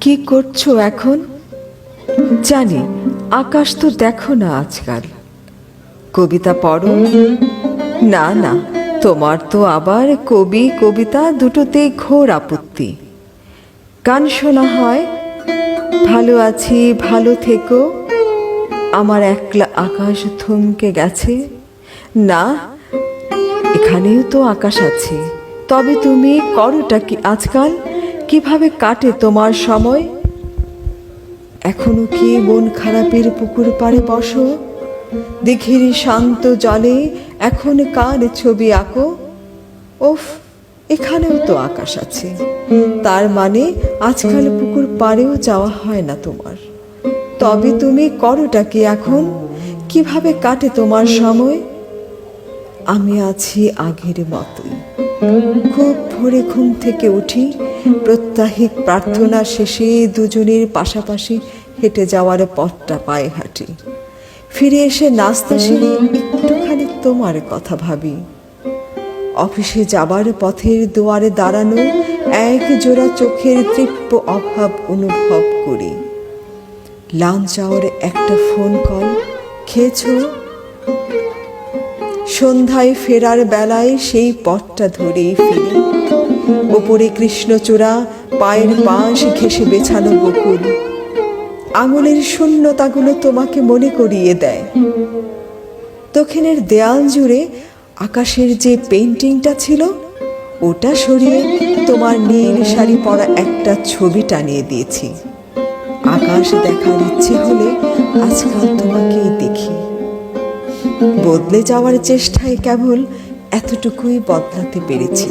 কি করছো এখন? জানি আকাশ তো দেখো না আজকাল। কবিতা পড়ো? না না, তোমার তো আবার কবি কবিতা দুটোতেই ঘোর আপত্তি। গান শোনা হয়, ভালো আছি ভালো থেকো, আমার একলা আকাশ থমকে গেছে। না, এখানেও তো আকাশ আছে। তবে তুমি করোটা কি আজকাল? কিভাবে কাটে তোমার সময়? এখনো কি মন খারাপের পুকুর পাড়ে বসো? দিঘির শান্ত জলে এখন কার ছবি আঁকো? ওফ, এখানেও তো আকাশ আছে। তার মানে আজকাল পুকুর পাড়েও যাওয়া হয় না তোমার। তবে তুমি করোটা কি এখন? কিভাবে কাটে তোমার সময়? আমি আছি আগের মতোই। খুব ভোরে ঘুম থেকে উঠি, প্রত্যাহিক প্রার্থনা শেষে দুজনের পাশাপাশি হেঁটে যাওয়ার পথটা পায়ে হাঁটি। ফিরে এসে নাস্তা সেরে একটুখানি তোমার কথা ভাবি। অফিসে যাবার পথের দুয়ারে দাঁড়ানো এক জোড়া চোখের তৃপ্ত অভাব অনুভব করি। লাঞ্চ আওয়ারে একটা ফোন কল, খেয়েছো? সন্ধ্যায় ফেরার বেলায় সেই পথটা ধরেই ফিরি। ওপরে কৃষ্ণচূড়া, পায়ের পাশ ঘেঁষে বেছানো বকুল। আঙুলের শূন্যতাগুলো তোমাকে মনে করিয়ে দেয়। দক্ষিণের দেয়াল জুড়ে আকাশের যে পেইন্টিংটা ছিল, ওটা সরিয়ে তোমার নীল শাড়ি পরা একটা ছবি টানিয়ে দিয়েছি। আকাশ দেখার ইচ্ছে হলে আজকাল তোমাকেই দেখি। বদলে যাওয়ার চেষ্টায় কেবল এতটুকুই বদলাতে পেরেছি।